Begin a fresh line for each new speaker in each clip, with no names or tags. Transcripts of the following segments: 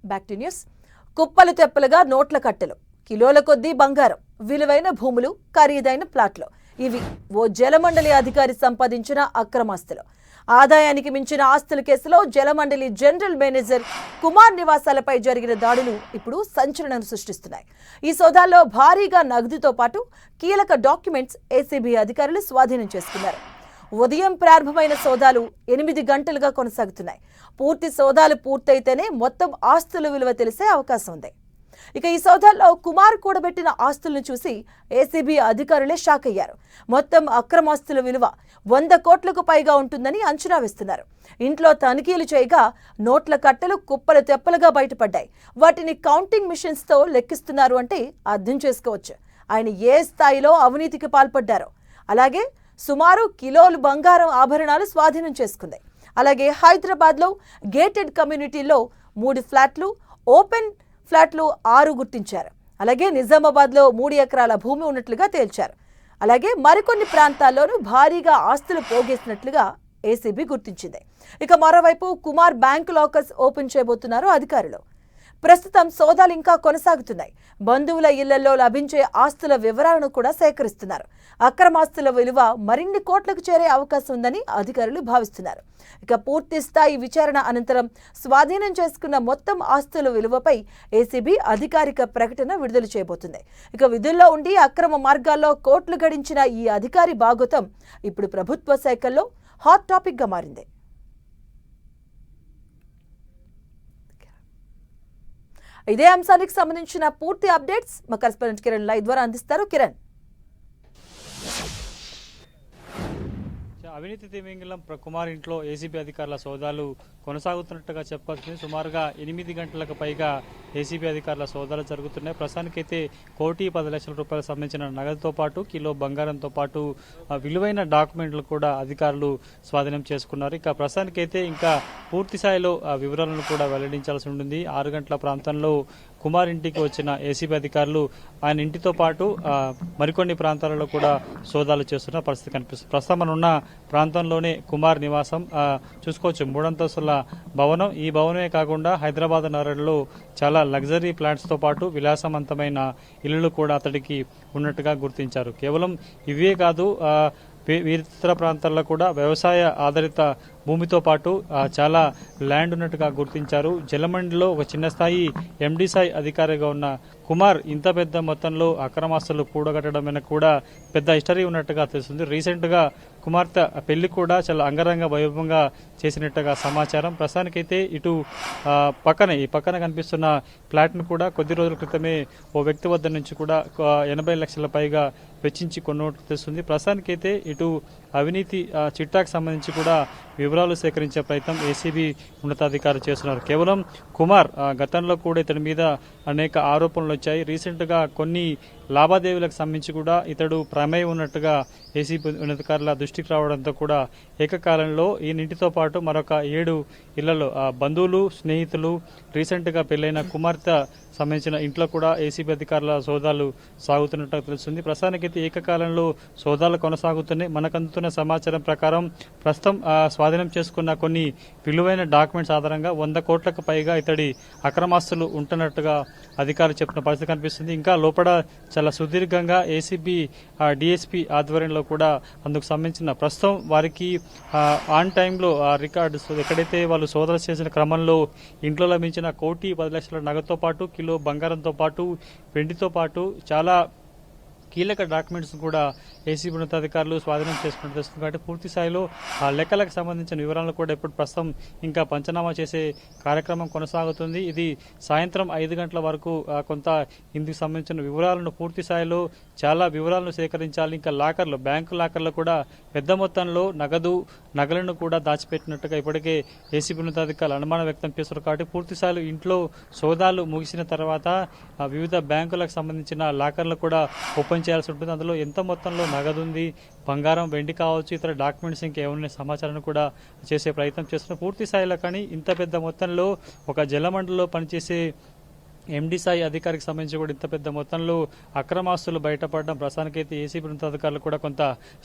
Back to news. కుప్పలు తెప్పలుగా నోట్ల కట్టెలు, కిలోల కొద్దీ బంగారం, విలువైన భూములు, ఖరీదైన ప్లాట్లు. ఇవి ఓ జలమండలి అధికారి సంపాదించిన అక్రమాస్తులు. ఆదాయానికి మించిన ఆస్తుల కేసులో జలమండలి జనరల్ మేనేజర్ కుమార్ నివాసాలపై జరిగిన దాడులు ఇప్పుడు సంచలనం సృష్టిస్తున్నాయి. ఈ సోదాల్లో భారీగా నగదుతో పాటు కీలక డాక్యుమెంట్స్ ఏసీబీ అధికారులు స్వాధీనం చేసుకున్నారు. ఉదయం ప్రారంభమైన సోదాలు 8 గంటలుగా కొనసాగుతున్నాయి. పూర్తి సోదాలు పూర్తయితేనే మొత్తం ఆస్తుల విలువ తెలిసే అవకాశం ఉంది. ఇక ఈ సోదాల్లో కుమార్ కూడబెట్టిన ఆస్తులను చూసి ఏసీబీ అధికారులే షాక్ అయ్యారు. మొత్తం అక్రమాస్తుల విలువ 100 కోట్లకు పైగా ఉంటుందని అంచనా వేస్తున్నారు. ఇంట్లో తనిఖీలు చేయగా నోట్ల కట్టలు కుప్పలు తెప్పలుగా బయటపడ్డాయి. వాటిని కౌంటింగ్ మిషన్స్ తో లెక్కిస్తున్నారు అంటే అర్థం చేసుకోవచ్చు ఆయన ఏ స్థాయిలో అవినీతికి పాల్పడ్డారో. అలాగే సుమారు కిలోలు బంగారం ఆభరణాలు స్వాధీనం చేసుకుంది. అలాగే హైదరాబాద్లో గేటెడ్ కమ్యూనిటీలో 3 ఫ్లాట్లు, ఓపెన్ ఫ్లాట్లు 6 గుర్తించారు. అలాగే నిజామాబాద్లో 3 ఎకరాల భూమి ఉన్నట్లుగా తేల్చారు. అలాగే మరికొన్ని ప్రాంతాల్లోనూ భారీగా ఆస్తులు పోగేసినట్లుగా ఏసీబీ గుర్తించింది. ఇక మరోవైపు కుమార్ బ్యాంకు లాకర్స్ ఓపెన్ చేయబోతున్నారు అధికారులు. ప్రస్తుతం సోదాలు ఇంకా కొనసాగుతున్నాయి. బంధువుల ఇళ్లలో లభించే ఆస్తుల వివరాలను కూడా సేకరిస్తున్నారు. అక్రమాస్తుల విలువ మరిన్ని కోట్లకు చేరే అవకాశం ఉందని అధికారులు భావిస్తున్నారు. ఇక పూర్తి స్థాయి విచారణ అనంతరం స్వాధీనం చేసుకున్న మొత్తం ఆస్తుల విలువపై ఏసీబీ అధికారిక ప్రకటన విడుదల చేయబోతుంది. ఇక విధుల్లో ఉండి అక్రమ మార్గాల్లో కోట్లు గడించిన ఈ అధికారి భాగోతం ఇప్పుడు ప్రభుత్వ శాఖల్లో హాట్ టాపిక్ గా మారింది. ఇదే అంశానికి సంబంధించిన పూర్తి అప్డేట్స్ మా కరెస్పాండెంట్ కిరణ్ లైవ్ ద్వారా అందిస్తారు. కిరణ్,
అవినీతి తిమింగలం కుమార్ ఇంట్లో ఏసీబీ అధికారుల సోదాలు కొనసాగుతున్నట్టుగా చెప్పాల్సింది. సుమారుగా 8 గంటలకు పైగా ఏసీబీ అధికారుల సోదాలు జరుగుతున్నాయి. ప్రస్తుతానికైతే 1,10,00,000 రూపాయలకు సంబంధించిన నగదుతో పాటు కిలో బంగారంతో పాటు విలువైన డాక్యుమెంట్లు కూడా అధికారులు స్వాధీనం చేసుకున్నారు. ఇక ప్రస్తుతానికైతే ఇంకా పూర్తి స్థాయిలో వివరాలను కూడా వెల్లడించాల్సి ఉంటుంది. 6 గంటల ప్రాంతంలో కుమార్ ఇంటికి వచ్చిన ఏసీబీ అధికారులు ఆయన ఇంటితో పాటు మరికొన్ని ప్రాంతాలలో కూడా సోదాలు చేస్తున్న పరిస్థితి కనిపిస్తుంది. ప్రస్తుతం మనం ఉన్న ప్రాంతంలోనే కుమార్ నివాసం చూసుకోవచ్చు. 3 అంతస్తుల భవనం. ఈ భవనమే కాకుండా హైదరాబాద్ నగరంలో చాలా లగ్జరీ ఫ్లాట్స్ తో పాటు విలాసవంతమైన ఇళ్లు కూడా అతడికి ఉన్నట్టుగా గుర్తించారు. కేవలం ఇవే కాదు, ఇతర ప్రాంతాల్లో కూడా వ్యవసాయ ఆధారిత భూమితో పాటు చాలా ల్యాండ్ ఉన్నట్టుగా గుర్తించారు. జలమండిలో ఒక చిన్న స్థాయి ఎండీ స్థాయి అధికారిగా ఉన్న కుమార్ ఇంత పెద్ద మొత్తంలో అక్రమాస్తులు కూడగట్టడం వెనక కూడా పెద్ద హిస్టరీ ఉన్నట్టుగా తెలుస్తుంది. రీసెంట్ గా కుమార్తె పెళ్లి కూడా చాలా అంగరంగ వైభవంగా చేసినట్టుగా సమాచారం. ప్రస్తుతానికైతే ఇటు ఈ పక్కన కనిపిస్తున్న ఫ్లాట్ ను కూడా కొద్ది రోజుల క్రితమే ఓ వ్యక్తి వద్ద నుంచి కూడా 80 లక్షల పైగా వెచ్చించి కొన్నట్టు తెలుస్తుంది. ప్రస్తుతానికైతే ఇటు అవినీతి చిట్టాకు సంబంధించి కూడా వివరాలు సేకరించే ప్రయత్నం ఏసీబీ ఉన్నతాధికారులు చేస్తున్నారు. కేవలం కుమార్ గతంలో కూడా ఇతడి మీద అనేక ఆరోపణలు వచ్చాయి. రీసెంట్ గా కొన్ని లావాదేవీలకు సంబంధించి కూడా ఇతడు ప్రమేయం ఉన్నట్టుగా ఏసీబీ ఉన్నతాధికారుల దృష్టికి రావడంతో కూడా ఏకకాలంలో ఈ ఇంటితో పాటు మరొక 7 ఇళ్లలో బంధువులు, స్నేహితులు, రీసెంట్ గా పెళ్లైన కుమార్తె సంబంధించిన ఇంట్లో కూడా ఏసీబీ అధికారుల సోదాలు సాగుతున్నట్టు తెలుస్తుంది. ప్రస్తుతానికైతే ఏకకాలంలో సోదాలు కొనసాగుతున్నాయి. మనకు అందుతున్న సమాచారం ప్రకారం ప్రస్తుతం స్వాధీనం చేసుకున్న కొన్ని విలువైన డాక్యుమెంట్స్ ఆధారంగా 100 కోట్లకు పైగా ఇతడి అక్రమాస్తులు ఉంటున్నట్టుగా అధికారులు చెప్పిన పరిస్థితి కనిపిస్తుంది. ఇంకా లోపల చాలా సుదీర్ఘంగా ఏసీబీ డిఎస్పీ ఆధ్వర్యంలో కూడా అందుకు సంబంధించిన ప్రస్తుతం వారికి ఆన్ టైంలో రికార్డ్స్ ఎక్కడైతే వాళ్ళు సోదాలు చేసిన క్రమంలో ఇంట్లో లభించిన 1,10,00,000 నగదుతో పాటు కిలో బంగారంతో పాటు వెండితో పాటు చాలా కీలక డాక్యుమెంట్స్ కూడా ఏసీబీ ఉన్నతాధికారులు స్వాధీనం చేసుకున్నట్టు తెలుస్తుంది. కాబట్టి పూర్తి స్థాయిలో ఆ లెక్కలకు సంబంధించిన వివరాలను కూడా ఇప్పుడు ప్రస్తుతం ఇంకా పంచనామా చేసే కార్యక్రమం కొనసాగుతుంది. ఇది సాయంత్రం 5 గంటల వరకు కొంత ఇందుకు సంబంధించిన వివరాలను పూర్తి స్థాయిలో చాలా వివరాలను సేకరించాలి. ఇంకా బ్యాంకు లాకర్లు కూడా పెద్ద మొత్తంలో నగలను కూడా దాచిపెట్టినట్టుగా ఇప్పటికే ఏసీబీ ఉన్నతాధికారులు అనుమానం వ్యక్తం చేస్తున్నారు. కాబట్టి పూర్తి స్థాయిలో ఇంట్లో సోదాలు ముగిసిన తర్వాత వివిధ బ్యాంకులకు సంబంధించిన లాకర్లు కూడా ఓపెన్ చేయాల్సి ఉంటుంది. అందులో ఎంత మొత్తంలో నగదు ఉంది, బంగారం, వెండి కావచ్చు, ఇతర డాక్యుమెంట్స్ ఇంకేమన్నా సమాచారాన్ని కూడా చేసే ప్రయత్నం చేస్తున్నారు. పూర్తి స్థాయిలో కానీ ఇంత పెద్ద మొత్తంలో ఒక జలమండలిలో పనిచేసే ఎండి సాయి అధికారికి సంబంధించి కూడా ఇంత పెద్ద మొత్తంలో అక్రమాస్తులు బయటపడడం ప్రస్తుతానికైతే ఏసీబీ ఉన్నతాధికారులు కూడా కొంత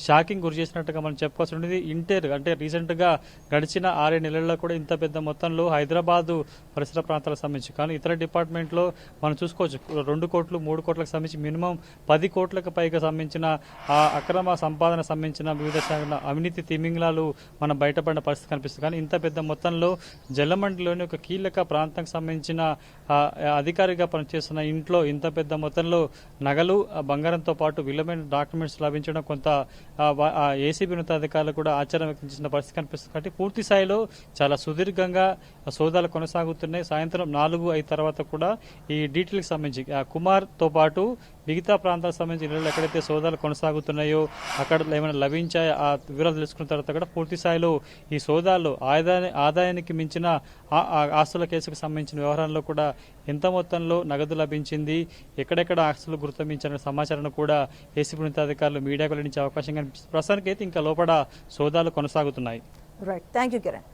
షాకింగ్ గురి చేసినట్టుగా మనం చెప్పుకోవాల్సి ఉండేది. అంటే రీసెంట్గా గడిచిన 6 నెలల్లో కూడా ఇంత పెద్ద మొత్తంలో హైదరాబాదు పరిసర ప్రాంతాలకు సంబంధించి కానీ ఇతర డిపార్ట్మెంట్లో మనం చూసుకోవచ్చు 2 కోట్లు 3 కోట్లకు సంబంధించి మినిమం 10 కోట్లకు పైగా సంబంధించిన ఆ అక్రమ సంపాదన సంబంధించిన వివిధ శాఖల అవినీతి తిమింగలాలు మనం బయటపడిన పరిస్థితి కనిపిస్తుంది. కానీ ఇంత పెద్ద మొత్తంలో జలమండలిలోని ఒక కీలక ప్రాంతానికి సంబంధించిన అధికారిగా పనిచేస్తున్న ఇంట్లో ఇంత పెద్ద మొత్తంలో నగలు బంగారంతో పాటు విలువైన డాక్యుమెంట్స్ లభించడం కొంత ఏసీబీ ఉన్నతాధికారులు కూడా ఆశ్చర్యం వ్యక్తం చేసిన పరిస్థితి కనిపిస్తుంది. కాబట్టి పూర్తి స్థాయిలో చాలా సుదీర్ఘంగా సోదాలు కొనసాగుతున్నాయి. సాయంత్రం 4-5 తర్వాత కూడా ఈ డీటెయిల్కి సంబంధించి కుమార్తో పాటు మిగతా ప్రాంతాలకు సంబంధించి ఇళ్ళు ఎక్కడైతే సోదాలు కొనసాగుతున్నాయో అక్కడ ఏమైనా లభించాయో ఆ వివరాలు తెలుసుకున్న తర్వాత కూడా పూర్తి స్థాయిలో ఈ సోదాల్లో ఆదాయానికి మించిన ఆస్తుల కేసుకు సంబంధించిన వ్యవహారంలో కూడా ఎంత మొత్తంలో నగదు లభించింది, ఎక్కడెక్కడ ఆస్తులు గుర్తించాలనే సమాచారాన్ని కూడా ఏసీబీ ఉన్నతాధికారులు మీడియాకు వెల్లడించే అవకాశం కనిపిస్తుంది. ప్రస్తుతానికైతే ఇంకా లోపల సోదాలు కొనసాగుతున్నాయి.
Right, thank you Kiran.